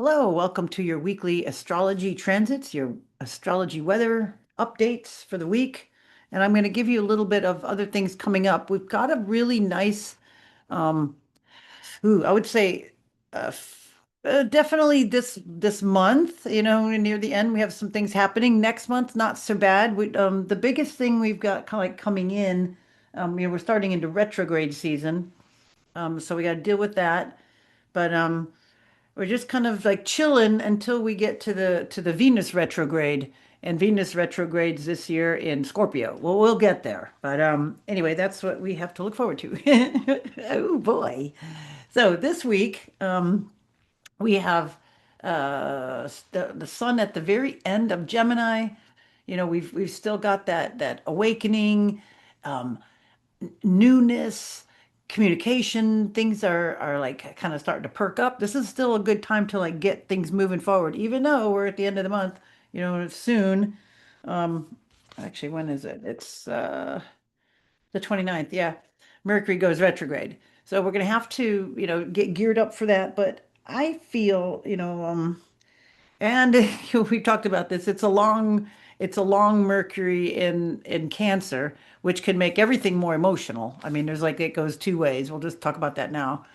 Hello, welcome to your weekly astrology transits, your astrology weather updates for the week. And I'm going to give you a little bit of other things coming up. We've got a really nice, um, I would say, definitely this month, near the end, we have some things happening. Next month, not so bad. The biggest thing we've got kind of like coming in, we're starting into retrograde season, so we got to deal with that. But we're just kind of like chilling until we get to the Venus retrograde. And Venus retrogrades this year in Scorpio. Well, we'll get there. But anyway, that's what we have to look forward to. Oh boy. So this week, we have the sun at the very end of Gemini. We've still got that awakening, um, newness, communication, things are like kind of starting to perk up. This is still a good time to like get things moving forward, even though we're at the end of the month, soon. Um, actually, when is it? It's the 29th. Yeah. Mercury goes retrograde. So we're gonna have to, get geared up for that. But I feel, and we've talked about this. It's a long Mercury in Cancer, which can make everything more emotional. I mean, there's like it goes two ways. We'll just talk about that now.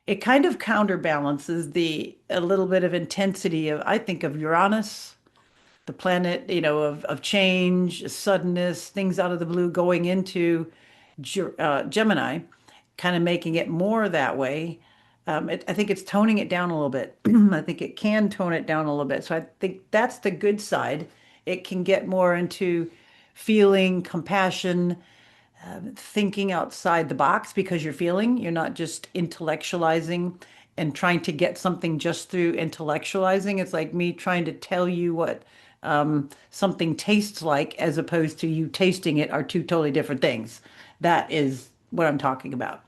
It kind of counterbalances the a little bit of intensity of, I think, of Uranus, the planet, of change, suddenness, things out of the blue going into Gemini, kind of making it more that way. I think it's toning it down a little bit. I think it can tone it down a little bit. So I think that's the good side. It can get more into feeling, compassion, thinking outside the box because you're feeling. You're not just intellectualizing and trying to get something just through intellectualizing. It's like me trying to tell you what something tastes like as opposed to you tasting it are two totally different things. That is what I'm talking about.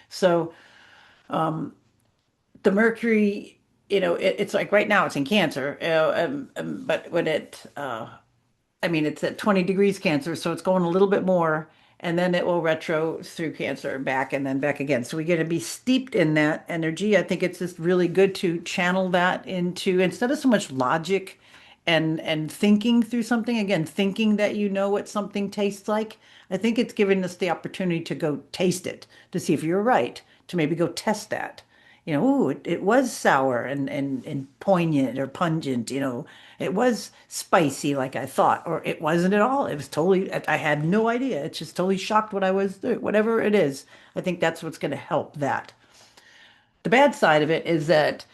So the Mercury, it's like right now it's in Cancer, but I mean, it's at 20 degrees Cancer, so it's going a little bit more, and then it will retro through Cancer and back and then back again. So we're going to be steeped in that energy. I think it's just really good to channel that into instead of so much logic and thinking through something, again, thinking that you know what something tastes like. I think it's giving us the opportunity to go taste it to see if you're right, to maybe go test that. Ooh, it was sour and poignant or pungent, it was spicy like I thought, or it wasn't at all. It was totally, I had no idea. It's just totally shocked what I was doing, whatever it is. I think that's what's going to help that. The bad side of it is that,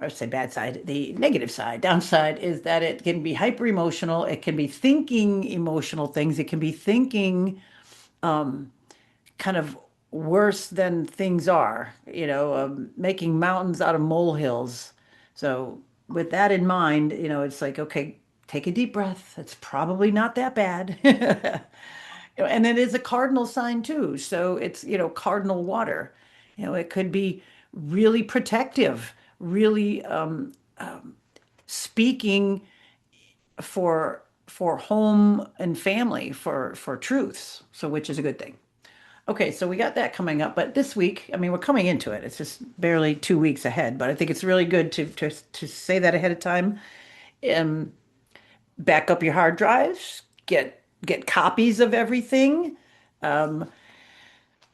or say bad side, the negative side, downside is that it can be hyper emotional. It can be thinking emotional things. It can be thinking kind of worse than things are, making mountains out of molehills. So with that in mind, it's like, okay, take a deep breath. It's probably not that bad. And it is a cardinal sign too. So it's, cardinal water. It could be really protective, really speaking for home and family, for truths. So which is a good thing. Okay, so we got that coming up, but this week, I mean, we're coming into it. It's just barely 2 weeks ahead, but I think it's really good to say that ahead of time. Um, Back up your hard drives, get copies of everything,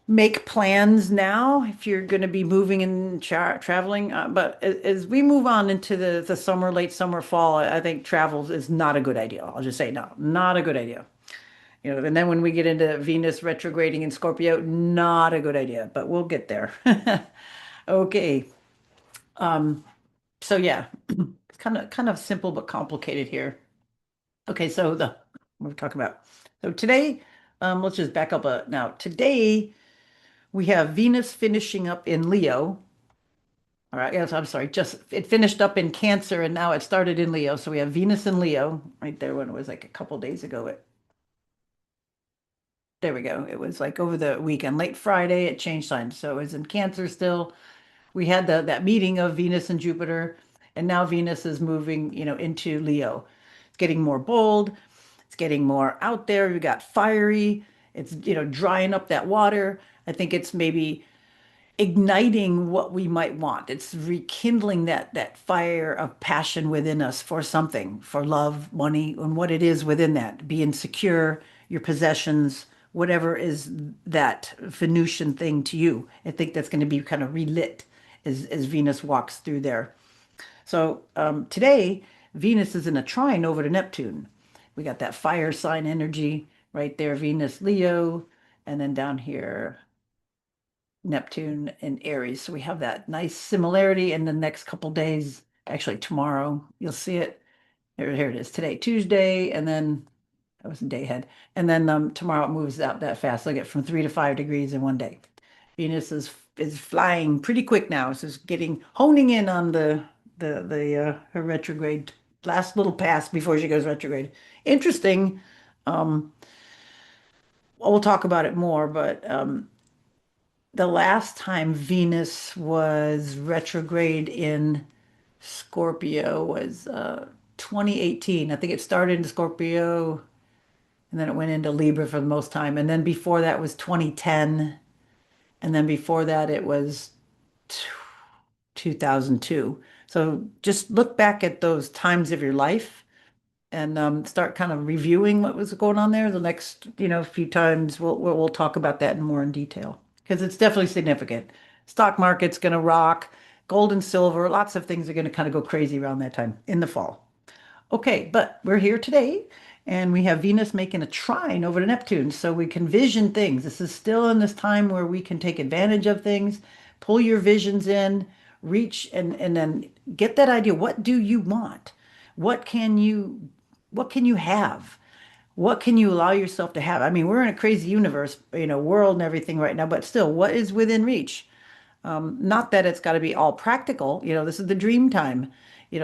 make plans now if you're going to be moving and traveling. But as we move on into the summer, late summer, fall, I think travel is not a good idea. I'll just say no, not a good idea. And then when we get into Venus retrograding in Scorpio, not a good idea, but we'll get there. Okay. So yeah, it's kind of simple but complicated here. Okay, so the what we're talking about. So today, let's just back up now. Today we have Venus finishing up in Leo. All right, yes, I'm sorry. Just it finished up in Cancer and now it started in Leo. So we have Venus in Leo right there when it was like a couple days ago. There we go. It was like over the weekend, late Friday, it changed signs. So it was in Cancer still. We had that meeting of Venus and Jupiter, and now Venus is moving, into Leo. It's getting more bold. It's getting more out there. We got fiery. It's, drying up that water. I think it's maybe igniting what we might want. It's rekindling that fire of passion within us for something, for love, money, and what it is within that. Being secure, your possessions, whatever is that Venusian thing to you. I think that's going to be kind of relit as Venus walks through there. So today, Venus is in a trine over to Neptune. We got that fire sign energy right there, Venus, Leo, and then down here, Neptune and Aries. So we have that nice similarity in the next couple days. Actually, tomorrow you'll see it. Here it is today, Tuesday, and then that was a day ahead. And then tomorrow it moves out that fast. Look at from 3 to 5 degrees in one day. Venus is flying pretty quick now. So it's getting honing in on the her retrograde last little pass before she goes retrograde. Interesting. Um, we'll talk about it more, but the last time Venus was retrograde in Scorpio was 2018. I think it started in Scorpio and then it went into Libra for the most time. And then before that was 2010. And then before that it was 2002. So just look back at those times of your life and start kind of reviewing what was going on there. The next, few times we'll talk about that in more in detail because it's definitely significant. Stock market's going to rock, gold and silver, lots of things are going to kind of go crazy around that time in the fall. Okay, but we're here today and we have Venus making a trine over to Neptune, so we can vision things. This is still in this time where we can take advantage of things, pull your visions in, reach and then get that idea. What do you want? What can you what can you have? What can you allow yourself to have? I mean, we're in a crazy universe, world and everything right now, but still, what is within reach? Not that it's got to be all practical. This is the dream time.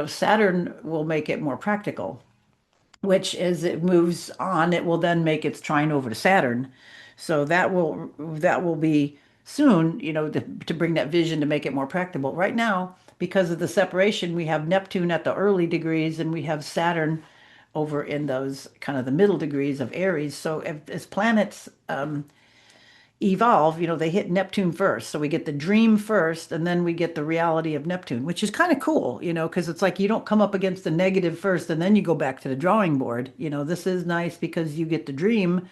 Saturn will make it more practical, which as it moves on, it will then make its trine over to Saturn. So that will be soon, to bring that vision to make it more practical. Right now, because of the separation, we have Neptune at the early degrees and we have Saturn over in those kind of the middle degrees of Aries. So as planets evolve, they hit Neptune first. So we get the dream first, and then we get the reality of Neptune, which is kind of cool, because it's like you don't come up against the negative first and then you go back to the drawing board. This is nice because you get the dream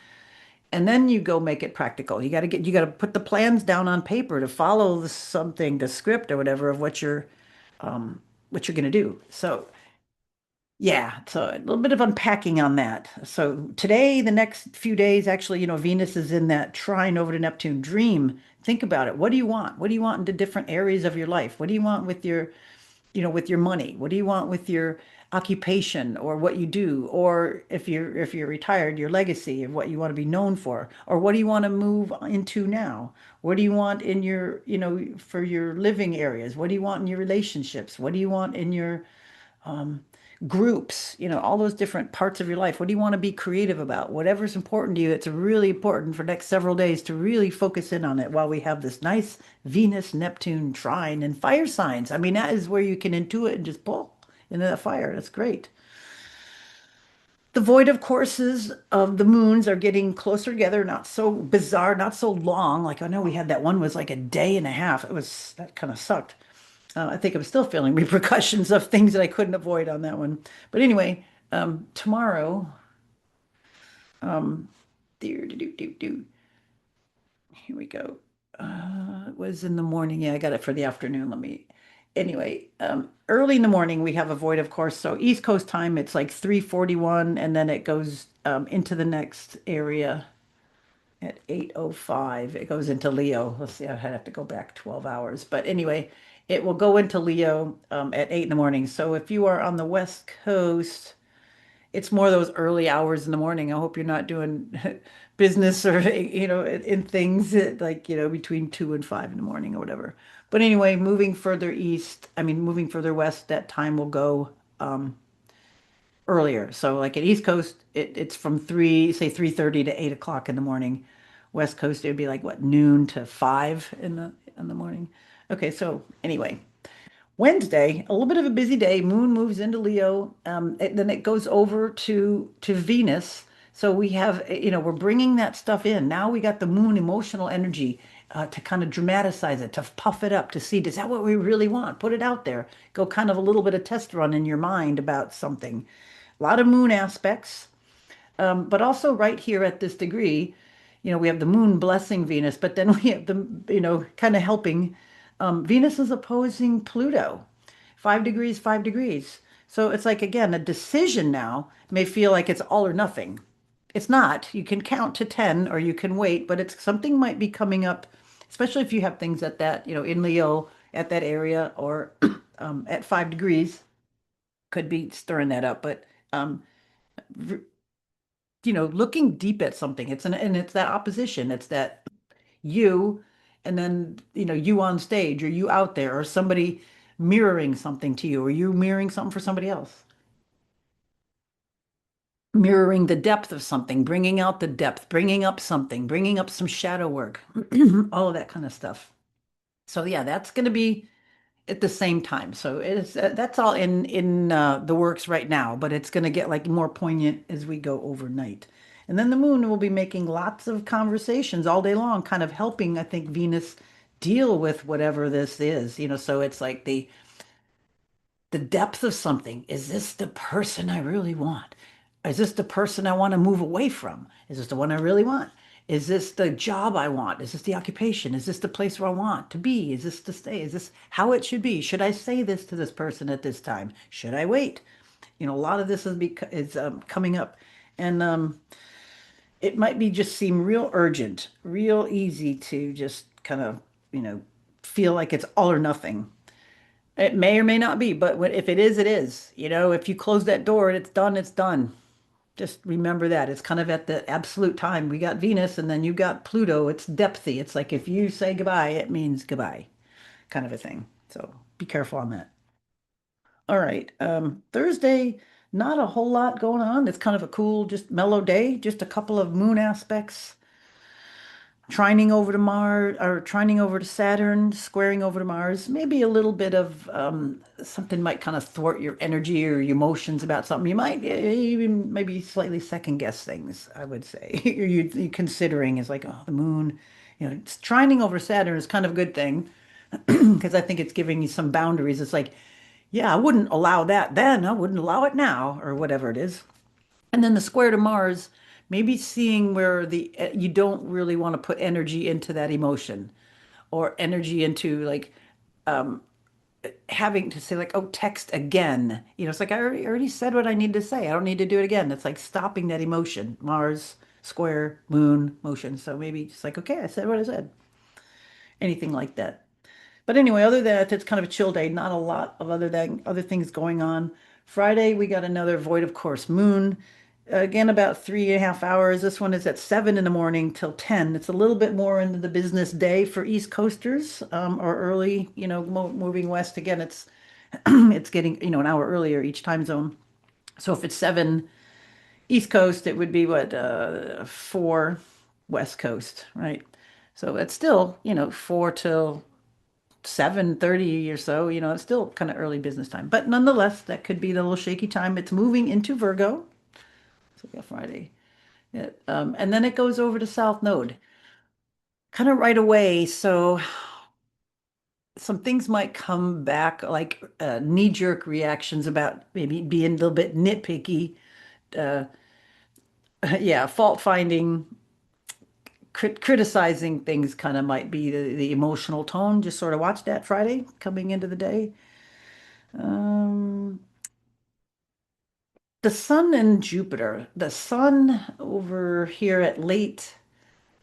and then you go make it practical. You got to put the plans down on paper to follow something, the script or whatever of what you're going to do. So yeah, so a little bit of unpacking on that. So today, the next few days, actually, Venus is in that trine over to Neptune dream. Think about it. What do you want? What do you want in the different areas of your life? What do you want with your money? What do you want with your occupation or what you do? Or if you're retired, your legacy of what you want to be known for, or what do you want to move into now? What do you want in your, for your living areas? What do you want in your relationships? What do you want in your groups, all those different parts of your life. What do you want to be creative about? Whatever's important to you, it's really important for next several days to really focus in on it while we have this nice Venus, Neptune trine and fire signs. I mean, that is where you can intuit and just pull into that fire. That's great. The void of courses of the moons are getting closer together, not so bizarre, not so long. Like I know we had that one was like a day and a half. That kind of sucked. I think I'm still feeling repercussions of things that I couldn't avoid on that one. But anyway, tomorrow, do, do, do, do, do. Here we go. It was in the morning. Yeah, I got it for the afternoon. Anyway, early in the morning, we have a void, of course. So East Coast time, it's like 3:41, and then it goes into the next area at 8:05. It goes into Leo. Let's see, I'd have to go back 12 hours. But anyway, it will go into Leo at 8 in the morning. So if you are on the West Coast, it's more those early hours in the morning. I hope you're not doing business or, in things like, between 2 and 5 in the morning or whatever. But anyway, moving further west, that time will go earlier. So like at East Coast, it's from 3:30 to 8 o'clock in the morning. West Coast, it would be like what, noon to 5 in the morning. Okay, so anyway, Wednesday, a little bit of a busy day. Moon moves into Leo, then it goes over to Venus. So we have, we're bringing that stuff in. Now we got the moon emotional energy, to kind of dramatize it, to puff it up, to see, is that what we really want? Put it out there. Go kind of a little bit of test run in your mind about something. A lot of moon aspects, but also right here at this degree, we have the moon blessing Venus, but then we have the, kind of helping. Venus is opposing Pluto, 5 degrees, 5 degrees. So it's like, again, a decision now may feel like it's all or nothing. It's not. You can count to 10 or you can wait, but it's something might be coming up, especially if you have things at that, in Leo at that area or at 5 degrees, could be stirring that up. But looking deep at something. And it's that opposition. It's that you, and then, you on stage or you out there or somebody mirroring something to you or you mirroring something for somebody else. Mirroring the depth of something, bringing out the depth, bringing up something, bringing up some shadow work, all of that kind of stuff. So yeah, that's going to be at the same time. So it's that's all in the works right now, but it's going to get like more poignant as we go overnight. And then the moon will be making lots of conversations all day long, kind of helping, I think, Venus deal with whatever this is, so it's like the depth of something. Is this the person I really want? Is this the person I want to move away from? Is this the one I really want? Is this the job I want? Is this the occupation? Is this the place where I want to be? Is this to stay? Is this how it should be? Should I say this to this person at this time? Should I wait? A lot of this is coming up, and it might be just seem real urgent, real easy to just kind of feel like it's all or nothing. It may or may not be, but if it is, it is. If you close that door and it's done, it's done. Just remember that. It's kind of at the absolute time. We got Venus and then you got Pluto. It's depthy. It's like if you say goodbye, it means goodbye, kind of a thing. So be careful on that. All right. Thursday, not a whole lot going on. It's kind of a cool, just mellow day, just a couple of moon aspects. Trining over to Mars or trining over to Saturn, squaring over to Mars, maybe a little bit of something might kind of thwart your energy or your emotions about something. You might even maybe slightly second guess things, I would say. You considering is like, oh, the moon, it's trining over Saturn is kind of a good thing because I think it's giving you some boundaries. It's like, yeah, I wouldn't allow that then. I wouldn't allow it now, or whatever it is. And then the square to Mars, maybe seeing where you don't really want to put energy into that emotion or energy into like having to say like, oh, text again. It's like I already said what I need to say. I don't need to do it again. It's like stopping that emotion. Mars, square, moon, motion. So maybe just like, okay, I said what I said. Anything like that. But anyway, other than that, it's kind of a chill day. Not a lot of other things going on. Friday, we got another void of course moon. Again, about 3.5 hours. This one is at 7 in the morning till 10. It's a little bit more into the business day for East Coasters, or early, moving west. Again, it's it's getting, an hour earlier each time zone. So if it's 7 East Coast, it would be what, 4 West Coast, right? So it's still, 4 till 7:30 or so, it's still kind of early business time. But nonetheless, that could be the little shaky time. It's moving into Virgo. So we got Friday. Yeah, and then it goes over to South Node kind of right away. So some things might come back like knee-jerk reactions about maybe being a little bit nitpicky. Uh, yeah, fault finding, criticizing things kind of might be the emotional tone. Just sort of watch that Friday coming into the day. Um, the Sun and Jupiter. The Sun over here at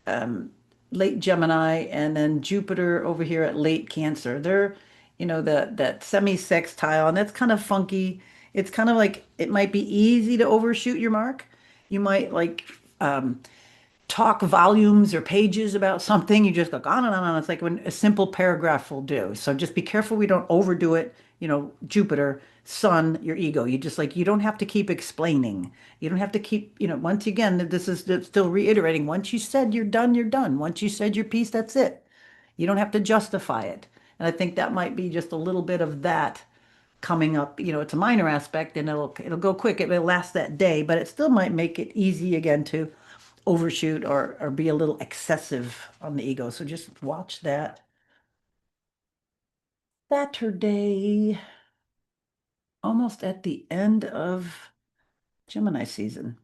um, late Gemini, and then Jupiter over here at late Cancer. They're, that semi-sextile, and that's kind of funky. It's kind of like it might be easy to overshoot your mark. You might like talk volumes or pages about something. You just go on and on and on. It's like when a simple paragraph will do. So just be careful we don't overdo it. Jupiter, Sun, your ego. You don't have to keep explaining. You don't have to keep, once again, this is still reiterating. Once you said you're done, you're done. Once you said your piece, that's it. You don't have to justify it. And I think that might be just a little bit of that coming up. It's a minor aspect and it'll go quick. It will last that day, but it still might make it easy again to overshoot or be a little excessive on the ego. So just watch that. Saturday, almost at the end of Gemini season.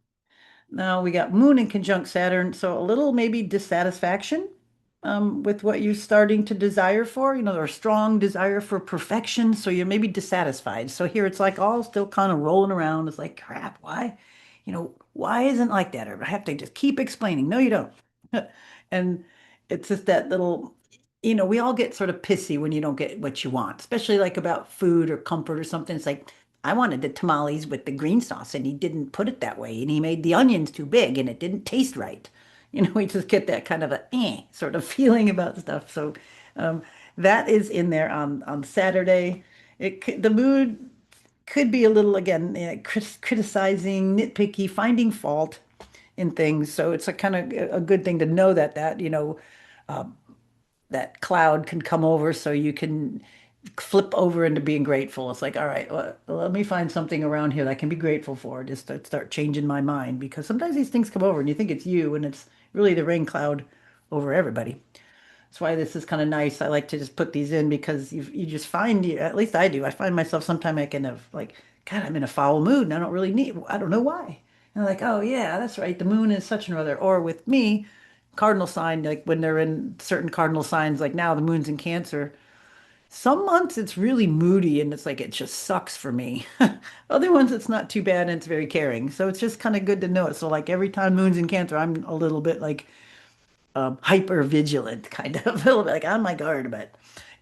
Now we got Moon in conjunct Saturn, so a little maybe dissatisfaction with what you're starting to desire for, or strong desire for perfection. So you're maybe dissatisfied. So here it's like all still kind of rolling around. It's like, crap, why? Why isn't it like that? Or I have to just keep explaining. No, you don't. And it's just that little, we all get sort of pissy when you don't get what you want, especially like about food or comfort or something. It's like, I wanted the tamales with the green sauce and he didn't put it that way and he made the onions too big and it didn't taste right. We just get that kind of a sort of feeling about stuff. So um, that is in there on Saturday. The mood could be a little again criticizing, nitpicky, finding fault in things. So it's a kind of a good thing to know uh, that cloud can come over so you can flip over into being grateful. It's like, all right, let me find something around here that I can be grateful for, just to start changing my mind because sometimes these things come over and you think it's you and it's really the rain cloud over everybody. That's why this is kind of nice. I like to just put these in because you just find at least I do. I find myself sometime I can have like, God, I'm in a foul mood and I don't know why. And I'm like, oh yeah, that's right. The moon is such and other. Or with me, cardinal sign, like when they're in certain cardinal signs, like now the moon's in Cancer. Some months it's really moody and it's like it just sucks for me. Other ones it's not too bad and it's very caring. So it's just kind of good to know it. So like every time moon's in Cancer, I'm a little bit like hyper vigilant, kind of a little bit like on my guard. But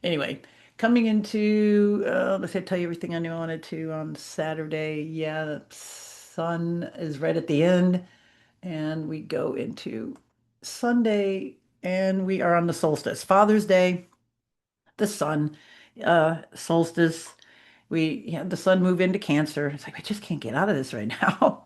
anyway, coming into let's say tell you everything I knew I wanted to on Saturday. Yeah, the sun is right at the end, and we go into Sunday, and we are on the solstice, Father's Day, the sun, solstice. We had the sun move into Cancer. It's like I just can't get out of this right now.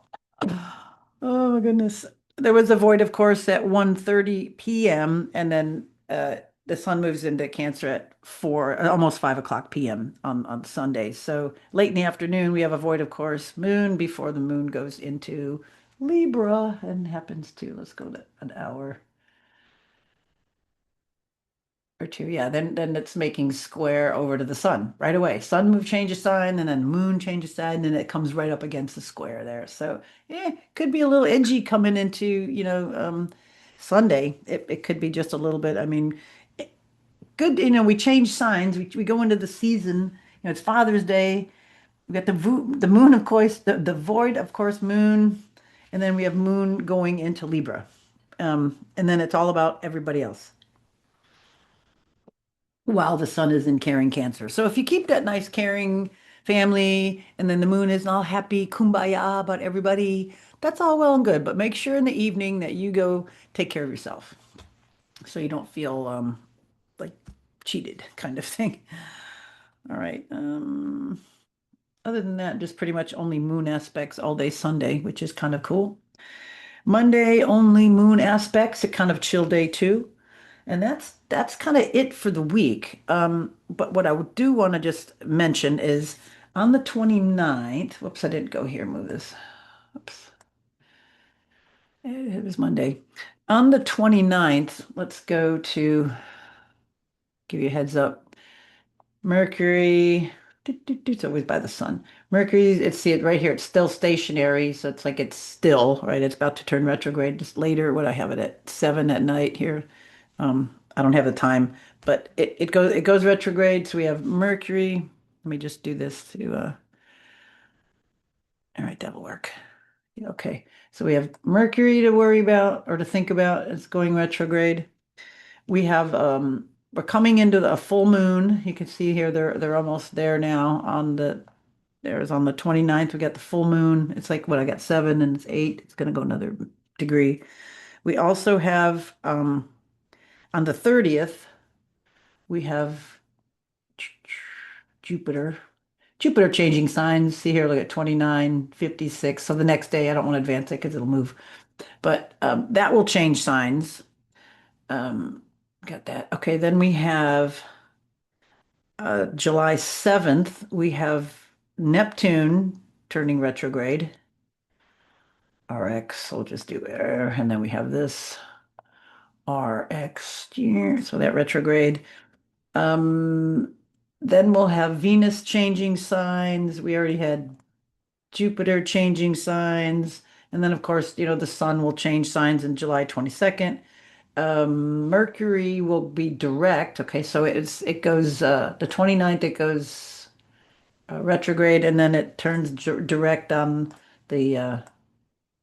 Oh my goodness. There was a void, of course, at 1:30 p.m. and then the sun moves into Cancer at 4, almost 5 o'clock p.m. on Sunday. So late in the afternoon, we have a void, of course, moon before the moon goes into Libra and happens to, let's go to an hour or two. Yeah, then it's making square over to the sun right away. Sun move changes sign, and then moon changes sign, and then it comes right up against the square there. So yeah, could be a little edgy coming into, Sunday. It could be just a little bit. I mean, good, we change signs. We go into the season. It's Father's Day. We got the moon, of course, the void, of course, moon, and then we have moon going into Libra. And then it's all about everybody else while the sun is in caring Cancer. So if you keep that nice caring family and then the moon is all happy, kumbaya about everybody, that's all well and good. But make sure in the evening that you go take care of yourself so you don't feel like cheated kind of thing. All right. Other than that, just pretty much only moon aspects all day Sunday, which is kind of cool. Monday, only moon aspects, a kind of chill day too. And that's kind of it for the week. But what I do want to just mention is on the 29th, whoops, I didn't go here, move this. Oops. It was Monday. On the 29th, let's go to give you a heads up. Mercury, it's always by the sun. Mercury, see it right here. It's still stationary, so it's like it's still, right? It's about to turn retrograde just later. What I have it at 7 at night here. I don't have the time, but it goes retrograde. So we have Mercury. Let me just do this to all right, that'll work. Yeah, okay. So we have Mercury to worry about or to think about. It's going retrograde. We have we're coming into a full moon. You can see here they're almost there now there's on the 29th. We got the full moon. It's like what I got 7 and it's 8. It's gonna go another degree. We also have on the 30th, we have Jupiter. Jupiter changing signs. See here, look at 29, 56. So the next day, I don't want to advance it because it'll move. But that will change signs. Um, got that. Okay, then we have July 7th, we have Neptune turning retrograde. RX, we'll just do air, and then we have this RX here, so that retrograde. Um, then we'll have Venus changing signs. We already had Jupiter changing signs. And then, of course, the sun will change signs in July 22nd. Mercury will be direct. Okay, so it goes the 29th, it goes retrograde, and then it turns direct on the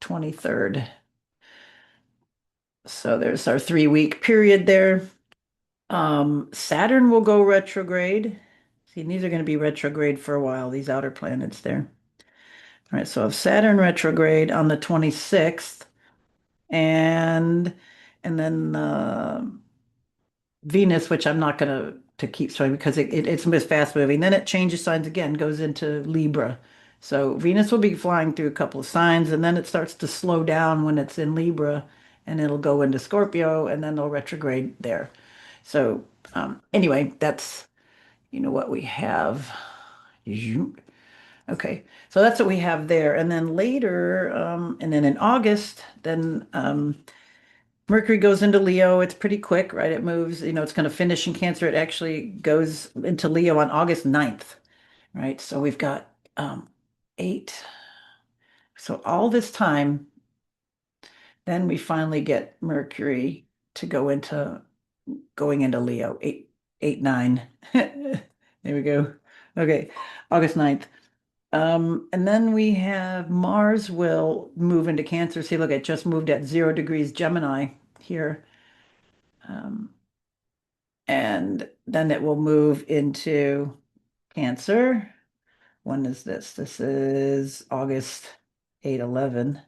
23rd. So there's our 3 week period there. Saturn will go retrograde. See, these are going to be retrograde for a while, these outer planets there. All right, so if Saturn retrograde on the 26th, and and then Venus, which I'm not going to keep showing because it's fast moving. Then it changes signs again, goes into Libra. So Venus will be flying through a couple of signs, and then it starts to slow down when it's in Libra, and it'll go into Scorpio, and then they'll retrograde there. So anyway, that's what we have. Okay, so that's what we have there. And then later, and then in August, then Mercury goes into Leo. It's pretty quick, right? It moves, it's going to finish in Cancer. It actually goes into Leo on August 9th, right? So we've got eight. So all this time, then we finally get Mercury to going into Leo. Eight, nine. There we go. Okay, August 9th. And then we have Mars will move into Cancer. See, look, it just moved at 0 degrees Gemini here. Um, and then it will move into Cancer. When is this? This is August 8/11.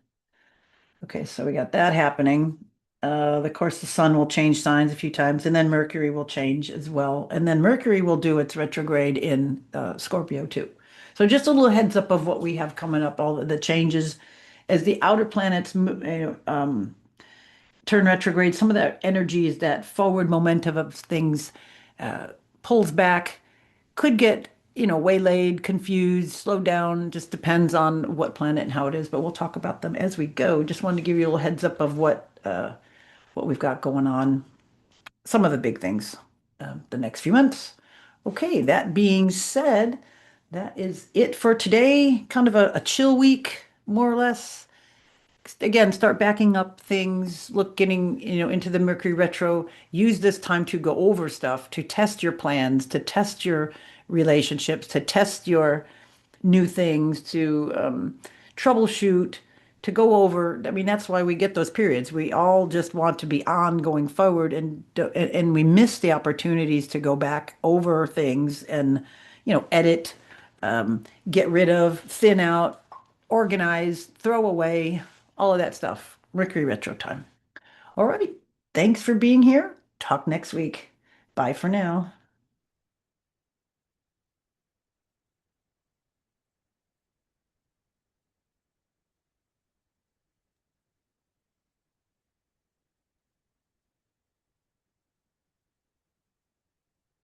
Okay, so we got that happening. Of course, the sun will change signs a few times, and then Mercury will change as well. And then Mercury will do its retrograde in Scorpio too. So just a little heads up of what we have coming up, all the changes as the outer planets turn retrograde. Some of that energy is that forward momentum of things uh, pulls back, could get waylaid, confused, slowed down. Just depends on what planet and how it is. But we'll talk about them as we go. Just wanted to give you a little heads up of what we've got going on. Some of the big things the next few months. Okay, that being said, that is it for today. Kind of a chill week, more or less. Again, start backing up things, getting, into the Mercury retro. Use this time to go over stuff, to test your plans, to test your relationships, to test your new things, to troubleshoot, to go over. I mean, that's why we get those periods. We all just want to be on going forward, and we miss the opportunities to go back over things and, edit, get rid of, thin out, organize, throw away, all of that stuff. Mercury retro time. All right. Thanks for being here. Talk next week. Bye for now.